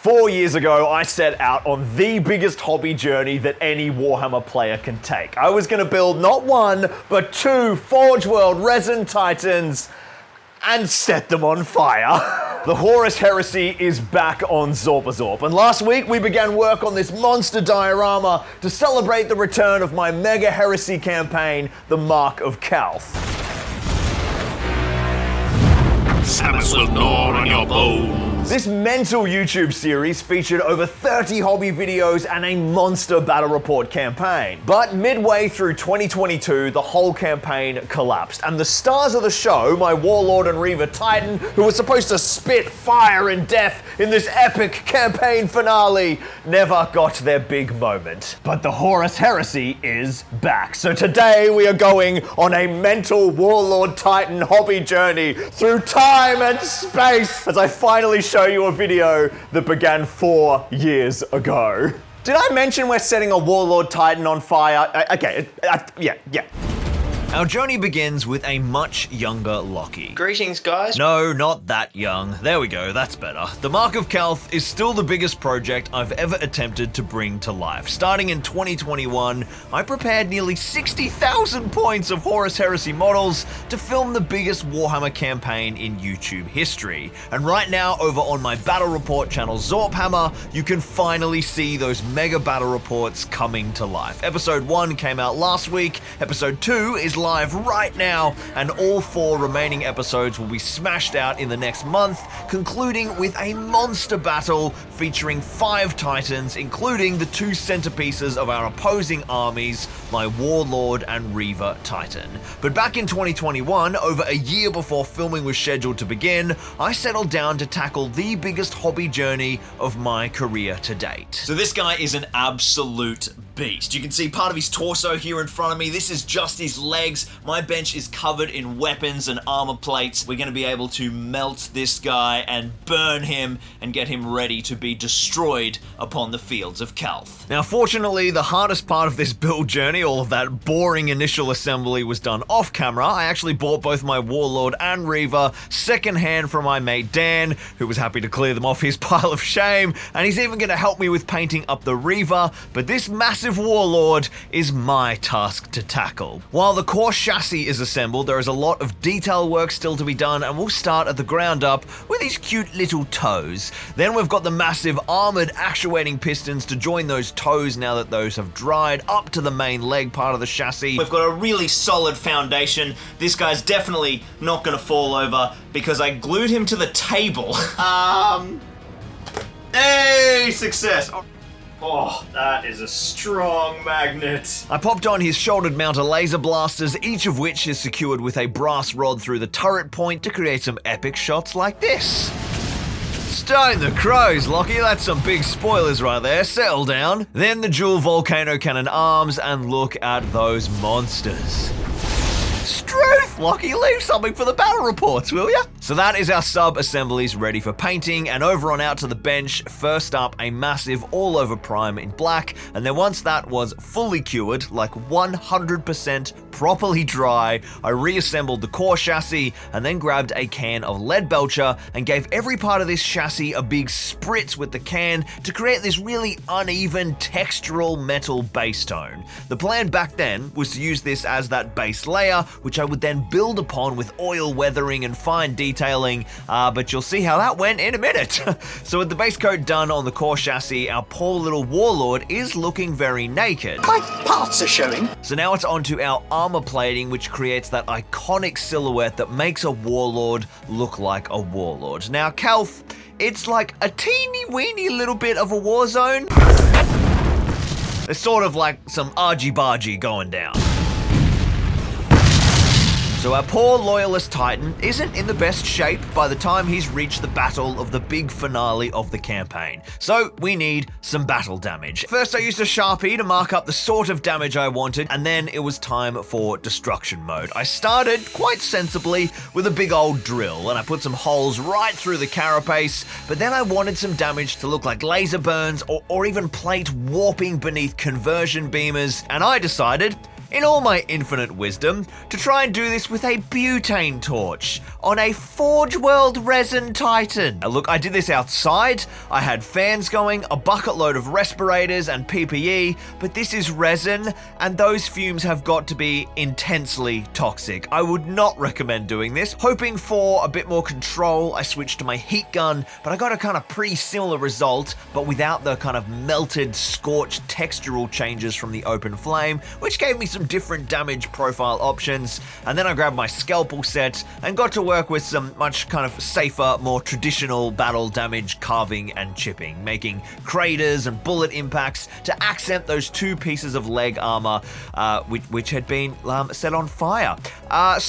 4 years ago, I set out on the biggest hobby journey that any Warhammer player can take. I was going to build not one, but 2 Forge World Resin Titans and set them on fire. The Horus Heresy is back on Zorpazorp, and last week we began work on this monster diorama to celebrate the return of my mega heresy campaign, the Mark of Calth. Samus will gnaw on your bones. This mental YouTube series featured over 30 hobby videos and a monster battle report campaign. But midway through 2022, the whole campaign collapsed, and the stars of the show, my Warlord and Reaver Titan, who were supposed to spit fire and death in this epic campaign finale, never got their big moment. But the Horus Heresy is back. So today we are going on a mental Warlord Titan hobby journey through time and space as I finally show you a video that began 4 years ago. Did I mention we're setting a Warlord Titan on fire? Yeah. Our journey begins with a much younger Lockie. Greetings, guys. No, not that young. There we go, that's better. The Mark of Calth is still the biggest project I've ever attempted to bring to life. Starting in 2021, I prepared nearly 60,000 points of Horus Heresy models to film the biggest Warhammer campaign in YouTube history. And right now, over on my battle report channel Zorphammer, you can finally see those mega battle reports coming to life. Episode 1 came out last week, episode 2 is live right now, and all 4 remaining episodes will be smashed out in the next month, concluding with a monster battle featuring 5 titans, including the 2 centerpieces of our opposing armies, my Warlord and Reaver Titan. But back in 2021, over a year before filming was scheduled to begin, I settled down to tackle the biggest hobby journey of my career to date. So this guy is an absolute beast. You can see part of his torso here in front of me. This is just his legs. My bench is covered in weapons and armor plates. We're going to be able to melt this guy and burn him and get him ready to be destroyed upon the fields of Calth. Now, fortunately, the hardest part of this build journey, all of that boring initial assembly, was done off camera. I actually bought both my Warlord and Reaver secondhand from my mate Dan, who was happy to clear them off his pile of shame, and he's even going to help me with painting up the Reaver, but this massive Warlord is my task to tackle. While the core chassis is assembled, there is a lot of detail work still to be done, and we'll start at the ground up with these cute little toes. Then we've got the massive armored actuating pistons to join those toes now that those have dried up to the main leg part of the chassis. We've got a really solid foundation. This guy's definitely not going to fall over because I glued him to the table. Hey, success. Oh, that is a strong magnet. I popped on his shouldered mounted laser blasters, each of which is secured with a brass rod through the turret point to create some epic shots like this. Stone the crows, Lockie, that's some big spoilers right there, settle down. Then the dual volcano cannon arms, and look at those monsters. Struth, Lockie, leave something for the battle reports, will ya? So that is our sub-assemblies ready for painting, and over on out to the bench, first up a massive all-over prime in black, and then once that was fully cured, like 100% properly dry, I reassembled the core chassis, and then grabbed a can of lead belcher, and gave every part of this chassis a big spritz with the can to create this really uneven, textural metal base tone. The plan back then was to use this as that base layer, which I would then build upon with oil weathering and fine detailing, but you'll see how that went in a minute. So with the base coat done on the core chassis, our poor little Warlord is looking very naked. My parts are showing. So now it's onto our armor plating, which creates that iconic silhouette that makes a Warlord look like a Warlord. Now, Calth, it's like a teeny weeny little bit of a war zone. It's sort of like some argy-bargy going down. So our poor loyalist Titan isn't in the best shape by the time he's reached the battle of the big finale of the campaign. So we need some battle damage. First I used a Sharpie to mark up the sort of damage I wanted, and then it was time for destruction mode. I started, quite sensibly, with a big old drill, and I put some holes right through the carapace, but then I wanted some damage to look like laser burns or even plate warping beneath conversion beamers, and I decided in all my infinite wisdom, to try and do this with a butane torch on a Forge World resin Titan. Now look, I did this outside, I had fans going, a bucket load of respirators and PPE, but this is resin, and those fumes have got to be intensely toxic. I would not recommend doing this. Hoping for a bit more control, I switched to my heat gun, but I got a kind of pretty similar result, but without the kind of melted, scorched textural changes from the open flame, which gave me some different damage profile options. And then I grabbed my scalpel set and got to work with some much kind of safer, more traditional battle damage carving and chipping, making craters and bullet impacts to accent those two pieces of leg armor, which had been set on fire. I'm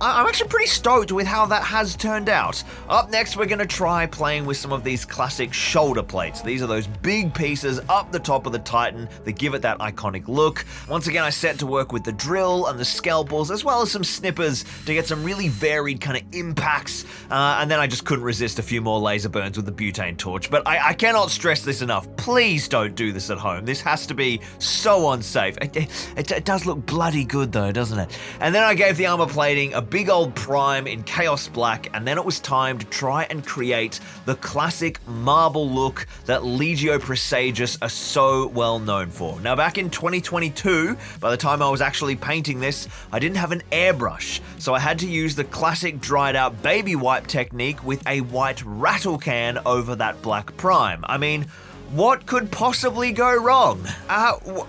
actually pretty stoked with how that has turned out. Up next, we're going to try playing with some of these classic shoulder plates. These are those big pieces up the top of the Titan that give it that iconic look. Once again, I set to work with the drill and the scalpels, as well as some snippers to get some really varied kind of impacts, and then I just couldn't resist a few more laser burns with the butane torch. But I cannot stress this enough. Please don't do this at home. This has to be so unsafe. It does look bloody good though, doesn't it? And then I gave the armor plating a big old prime in Chaos Black, and then it was time to try and create the classic marble look that Legio Praesagius are so well known for. Now, back in 2022, by the time I was actually painting this, I didn't have an airbrush, so I had to use the classic dried out baby wipe technique with a white rattle can over that black prime. I mean, what could possibly go wrong?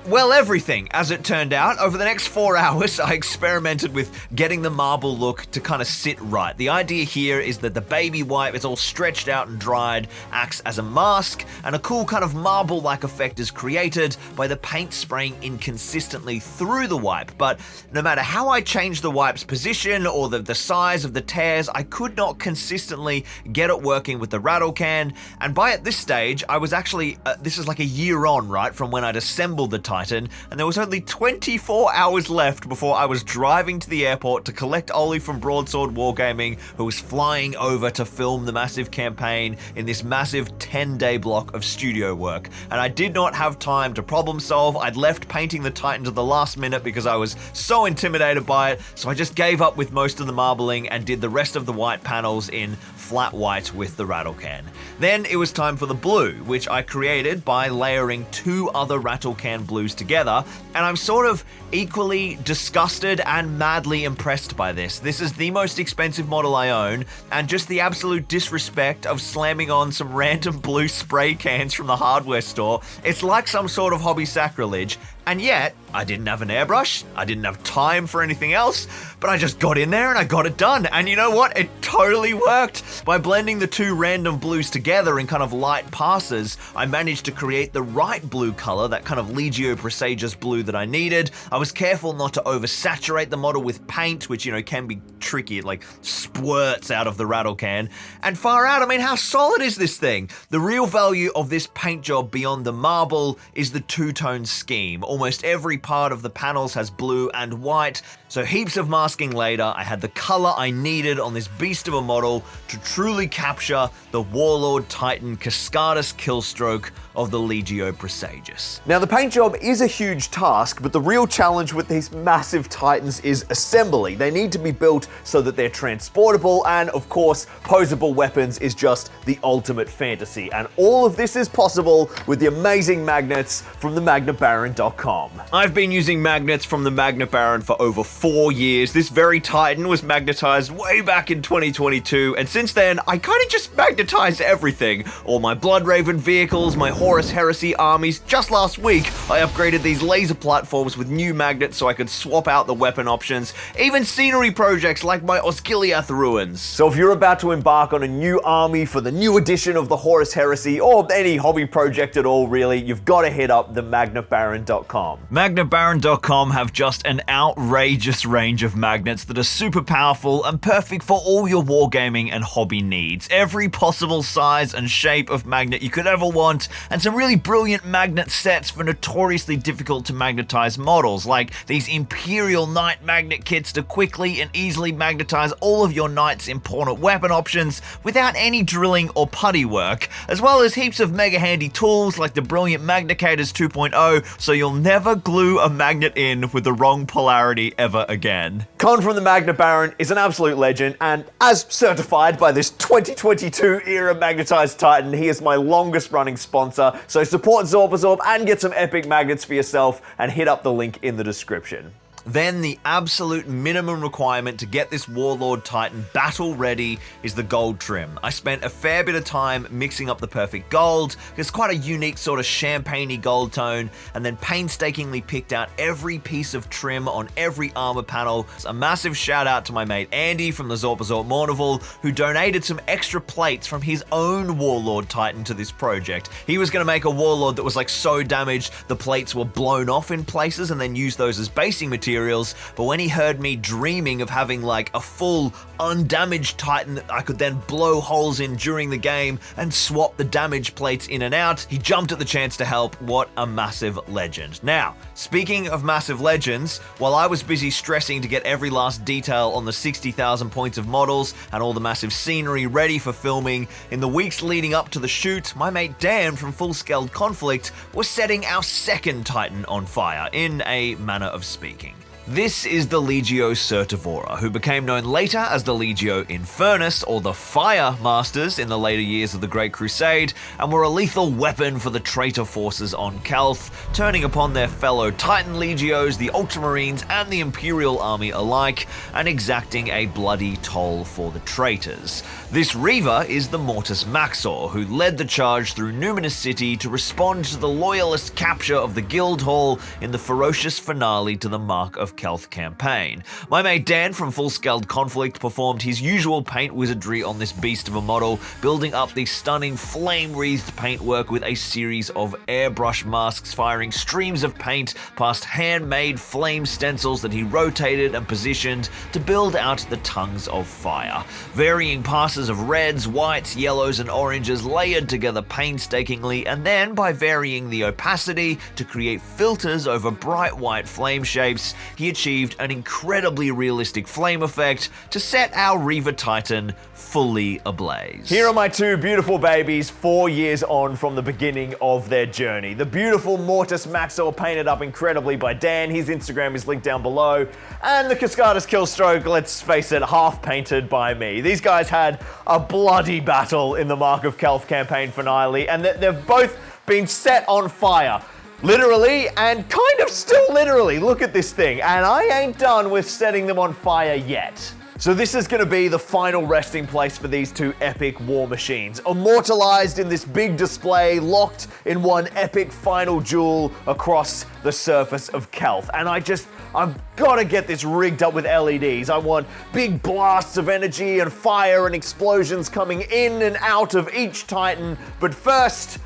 Well, everything, as it turned out. Over the next 4 hours, I experimented with getting the marble look to kind of sit right. The idea here is that the baby wipe is all stretched out and dried, acts as a mask, and a cool kind of marble-like effect is created by the paint spraying inconsistently through the wipe. But no matter how I changed the wipe's position or the size of the tears, I could not consistently get it working with the rattle can. And by at this stage, I was actually this is like a year on, right, from when I'd assembled the Titan, and there was only 24 hours left before I was driving to the airport to collect Ollie from Broadsword Wargaming, who was flying over to film the massive campaign in this massive 10-day block of studio work. And I did not have time to problem solve. I'd left painting the Titan to the last minute because I was so intimidated by it, so I just gave up with most of the marbling and did the rest of the white panels in flat white with the rattle can. Then it was time for the blue, which I created by layering 2 other rattle can blues together, and I'm sort of equally disgusted and madly impressed by this. This is the most expensive model I own, and just the absolute disrespect of slamming on some random blue spray cans from the hardware store. It's like some sort of hobby sacrilege, and yet I didn't have an airbrush, I didn't have time for anything else, but I just got in there and I got it done. And you know what? It totally worked. By blending the 2 random blues together in kind of light passes, I managed to create the right blue color, that kind of Legio Praesagius blue that I needed. I was careful not to oversaturate the model with paint, which, you know, can be tricky. It like squirts out of the rattle can. And far out, I mean, how solid is this thing? The real value of this paint job beyond the marble is the 2-tone scheme. Almost every part of the panels has blue and white, so heaps of masking later, I had the color I needed on this beast of a model to truly capture the Warlord Titan Cascadus killstroke of the Legio Praesagius. Now, the paint job is a huge task, but the real challenge with these massive Titans is assembly. They need to be built so that they're transportable, and of course, posable weapons is just the ultimate fantasy. And all of this is possible with the amazing magnets from the MagnetBaron.com. I've been using magnets from the Magnet Baron for over 4 years. This very Titan was magnetized way back in 2022, and since then, I kind of just magnetized everything. All my Blood Raven vehicles, my Horus Heresy armies. Just last week, I upgraded these laser platforms with new magnets so I could swap out the weapon options. Even scenery projects like my Osgiliath ruins. So if you're about to embark on a new army for the new edition of the Horus Heresy, or any hobby project at all really, you've got to hit up the MagnetBaron.com. MagnetBaron.com have just an outrageous range of magnets that are super powerful and perfect for all your wargaming and hobby needs. Every possible size and shape of magnet you could ever want, and some really brilliant magnet sets for notoriously difficult to magnetize models, like these Imperial Knight magnet kits to quickly and easily magnetize all of your Knight's important weapon options without any drilling or putty work, as well as heaps of mega handy tools like the brilliant Magnicators 2.0, so you'll never glue a magnet in with the wrong polarity ever again. Con from the Magna Baron is an absolute legend, and as certified by this 2022 era Magnetized Titan, he is my longest running sponsor, so support Zorpazorp and get some epic magnets for yourself, and hit up the link in the description. Then the absolute minimum requirement to get this Warlord Titan battle ready is the gold trim. I spent a fair bit of time mixing up the perfect gold. It's quite a unique sort of champagne-y gold tone, and then painstakingly picked out every piece of trim on every armor panel. A massive shout out to my mate Andy from the Zorpazorp Mournival, who donated some extra plates from his own Warlord Titan to this project. He was going to make a Warlord that was like so damaged the plates were blown off in places and then use those as basing materials. But when he heard me dreaming of having like a full undamaged Titan that I could then blow holes in during the game and swap the damaged plates in and out, he jumped at the chance to help. What a massive legend. Now, speaking of massive legends, while I was busy stressing to get every last detail on the 60,000 points of models and all the massive scenery ready for filming, in the weeks leading up to the shoot, my mate Dan from Full Scaled Conflict was setting our second Titan on fire, in a manner of speaking. This is the Legio Certivora, who became known later as the Legio Infernus, or the Fire Masters in the later years of the Great Crusade, and were a lethal weapon for the traitor forces on Calth, turning upon their fellow Titan Legios, the Ultramarines, and the Imperial Army alike, and exacting a bloody toll for the traitors. This Reaver is the Mortis Maxor, who led the charge through Numinous City to respond to the loyalist capture of the Guildhall in the ferocious finale to the Mark of Calth campaign. My mate Dan from Full Scaled Conflict performed his usual paint wizardry on this beast of a model, building up the stunning flame-wreathed paintwork with a series of airbrush masks firing streams of paint past handmade flame stencils that he rotated and positioned to build out the tongues of fire. Varying passes of reds, whites, yellows, and oranges layered together painstakingly, and then by varying the opacity to create filters over bright white flame shapes, he achieved an incredibly realistic flame effect to set our Reaver Titan fully ablaze. Here are my two beautiful babies, 4 years on from the beginning of their journey. The beautiful Mortis Maxor, painted up incredibly by Dan, his Instagram is linked down below, and the Cascadus Killstroke, let's face it, half painted by me. These guys had a bloody battle in the Mark of Calth campaign finale, and they've both been set on fire. Literally, and kind of still literally. Look at this thing. And I ain't done with setting them on fire yet. So this is going to be the final resting place for these two epic war machines, immortalized in this big display, locked in one epic final duel across the surface of Calth. And I've got to get this rigged up with LEDs. I want big blasts of energy and fire and explosions coming in and out of each Titan. But first,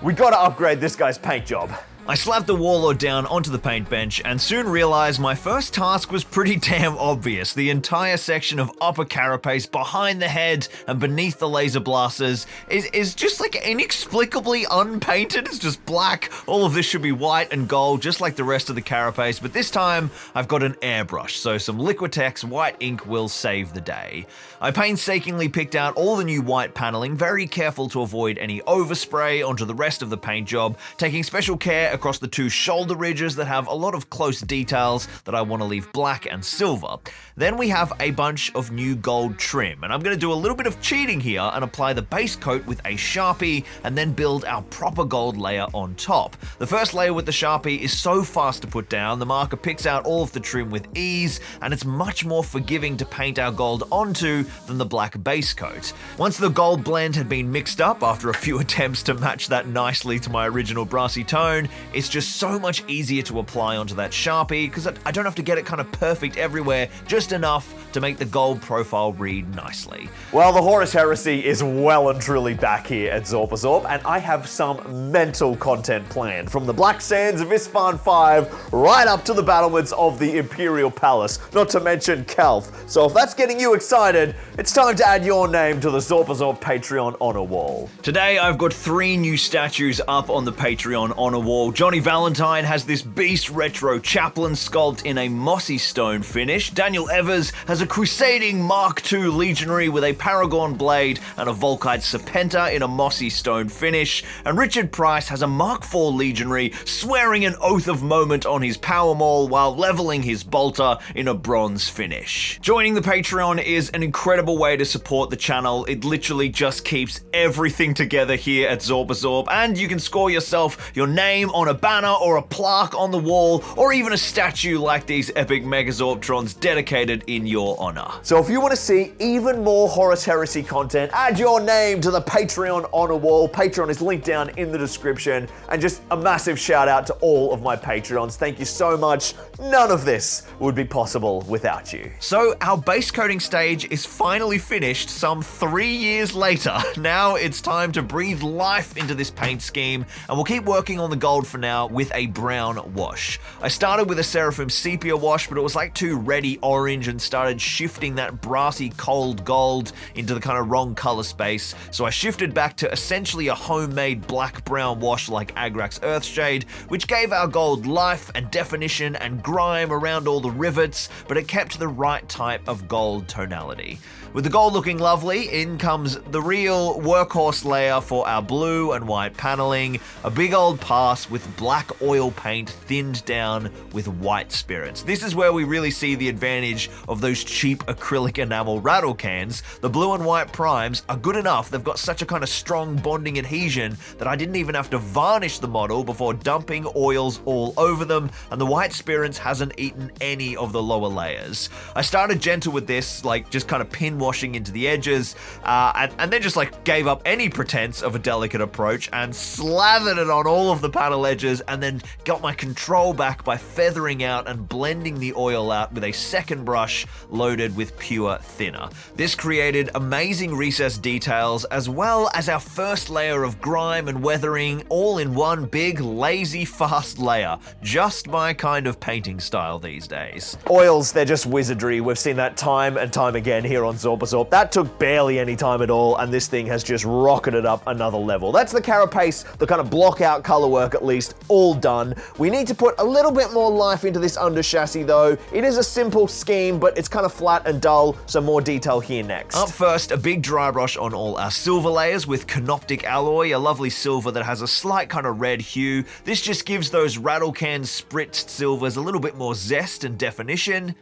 we got to upgrade this guy's paint job. I slapped the Warlord down onto the paint bench and soon realized my first task was pretty damn obvious. The entire section of upper carapace behind the head and beneath the laser blasters is just like inexplicably unpainted. It's just black. All of this should be white and gold, just like the rest of the carapace, but this time I've got an airbrush, so some Liquitex white ink will save the day. I painstakingly picked out all the new white paneling, very careful to avoid any overspray onto the rest of the paint job, taking special care across the two shoulder ridges that have a lot of close details that I want to leave black and silver. Then we have a bunch of new gold trim, and I'm going to do a little bit of cheating here and apply the base coat with a Sharpie and then build our proper gold layer on top. The first layer with the Sharpie is so fast to put down, the marker picks out all of the trim with ease, and it's much more forgiving to paint our gold onto than the black base coat. Once the gold blend had been mixed up after a few attempts to match that nicely to my original brassy tone, it's just so much easier to apply onto that Sharpie because I don't have to get it kind of perfect everywhere, just enough to make the gold profile read nicely. Well, the Horus Heresy is well and truly back here at Zorpazorp, and I have some mental content planned, from the Black Sands of Isfahan 5 right up to the battlements of the Imperial Palace, not to mention Calth. So if that's getting you excited, it's time to add your name to the Zorpazorp Patreon honor wall. Today I've got 3 new statues up on the Patreon honor wall. Johnny Valentine has this beast retro chaplain sculpt in a mossy stone finish. Daniel Evers has a crusading Mark II legionary with a paragon blade and a Volkite serpenta in a mossy stone finish. And Richard Price has a Mark IV legionary swearing an oath of moment on his power maul while leveling his bolter in a bronze finish. Joining the Patreon is an incredible way to support the channel. It literally just keeps everything together here at Zorpazorp, and you can score yourself your name on a banner or a plaque on the wall, or even a statue like these epic Megazorptrons dedicated in your honor. So if you want to see even more Horus Heresy content, add your name to the Patreon honor wall. Patreon is linked down in the description, and just a massive shout out to all of my Patreons. Thank you so much. None of this would be possible without you. So our base coating stage is finally finished some 3 years later. Now it's time to breathe life into this paint scheme, and we'll keep working on the gold for now with a brown wash. I started with a Seraphim sepia wash, but it was like too reddy orange and started shifting that brassy cold gold into the kind of wrong color space. So I shifted back to essentially a homemade black-brown wash like Agrax Earthshade, which gave our gold life and definition and grime around all the rivets, but it kept the right type of gold tonality. With the gold looking lovely, in comes the real workhorse layer for our blue and white paneling, a big old pass with black oil paint thinned down with white spirits. This is where we really see the advantage of those cheap acrylic enamel rattle cans. The blue and white primes are good enough. They've got such a kind of strong bonding adhesion that I didn't even have to varnish the model before dumping oils all over them, and the white spirits hasn't eaten any of the lower layers. I started gentle with this, like just kind of pin washing into the edges, and then just like gave up any pretense of a delicate approach and slathered it on all of the panel edges, and then got my control back by feathering out and blending the oil out with a second brush loaded with pure thinner. This created amazing recessed details as well as our first layer of grime and weathering all in one big lazy fast layer. Just my kind of painting style these days. Oils, they're just wizardry. We've seen that time and time again here on Zorpazorp. That took barely any time at all, and this thing has just rocketed up another level. That's the carapace, the kind of block out color work at least, all done. We need to put a little bit more life into this under chassis though. It is a simple scheme, but it's kind of flat and dull, so more detail here next. Up first, a big dry brush on all our silver layers with Canoptic Alloy, a lovely silver that has a slight kind of red hue. This just gives those rattle can spritzed silvers a little bit more zest and definition.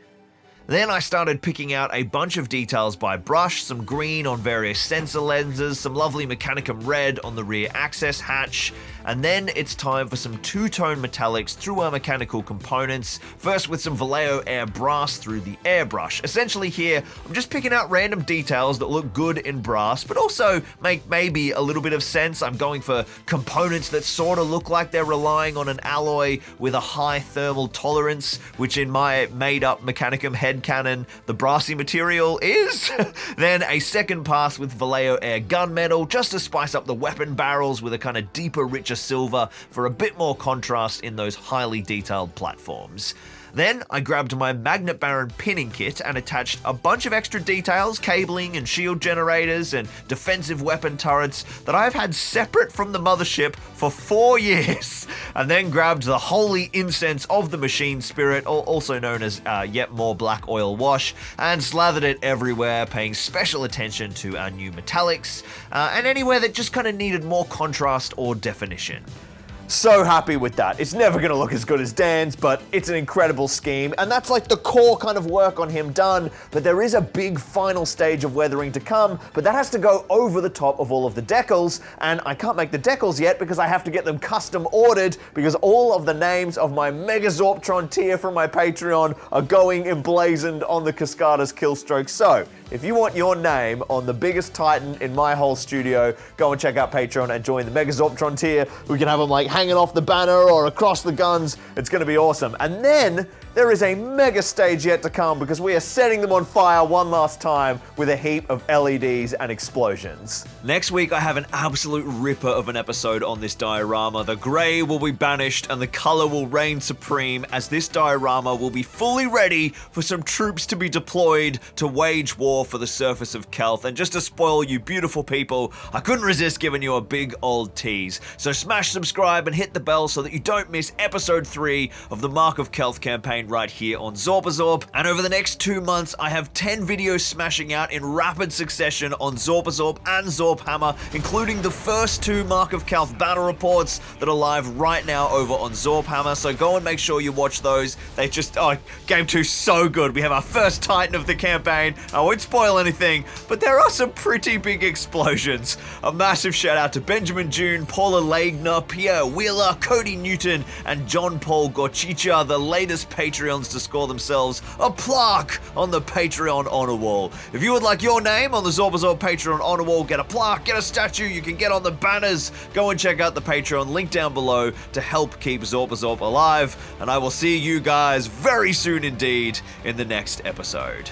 Then I started picking out a bunch of details by brush, some green on various sensor lenses, some lovely Mechanicum red on the rear access hatch, and then it's time for some two-tone metallics through our mechanical components, first with some Vallejo Air Brass through the airbrush. Essentially here, I'm just picking out random details that look good in brass, but also make maybe a little bit of sense. I'm going for components that sort of look like they're relying on an alloy with a high thermal tolerance, which in my made-up Mechanicum headcanon, the brassy material is. Then a second pass with Vallejo Air Gunmetal, just to spice up the weapon barrels with a kind of deeper, richer silver for a bit more contrast in those highly detailed platforms. Then I grabbed my Magnet Baron pinning kit and attached a bunch of extra details, cabling and shield generators and defensive weapon turrets that I've had separate from the mothership for 4 years. And then grabbed the holy incense of the machine spirit, also known as yet more black oil wash, and slathered it everywhere, paying special attention to our new metallics and anywhere that just kind of needed more contrast or definition. So happy with that. It's never gonna look as good as Dan's, but it's an incredible scheme, and that's like the core kind of work on him done, but there is a big final stage of weathering to come, but that has to go over the top of all of the decals, and I can't make the decals yet because I have to get them custom ordered, because all of the names of my Megazorptron tier from my Patreon are going emblazoned on the Cascada's Killstroke. So, if you want your name on the biggest Titan in my whole studio, go and check out Patreon and join the Megazorptron tier. We can have them like hanging off the banner or across the guns. It's gonna be awesome. And then there is a mega stage yet to come because we are setting them on fire one last time with a heap of LEDs and explosions. Next week, I have an absolute ripper of an episode on this diorama. The grey will be banished and the colour will reign supreme as this diorama will be fully ready for some troops to be deployed to wage war for the surface of Kelth. And just to spoil you beautiful people, I couldn't resist giving you a big old tease. So smash subscribe and hit the bell so that you don't miss episode 3 of the Mark of Kelth campaign right here on Zorpazorp. And over the next 2 months, I have 10 videos smashing out in rapid succession on Zorpazorp and Zorphammer, including the first 2 Mark of Kelth battle reports that are live right now over on Zorphammer. So go and make sure you watch those. They just, game 2's so good. We have our first Titan of the campaign. I won't spoil anything, but there are some pretty big explosions. A massive shout out to Benjamin June, Paula Lagner, Pierre Wheeler, Cody Newton, and John Paul Gorchicha, the latest Patreons to score themselves a plaque on the Patreon honor wall. If you would like your name on the Zorpazorp Patreon honor wall, get a plaque, get a statue, you can get on the banners. Go and check out the Patreon link down below to help keep Zorpazorp alive, and I will see you guys very soon indeed in the next episode.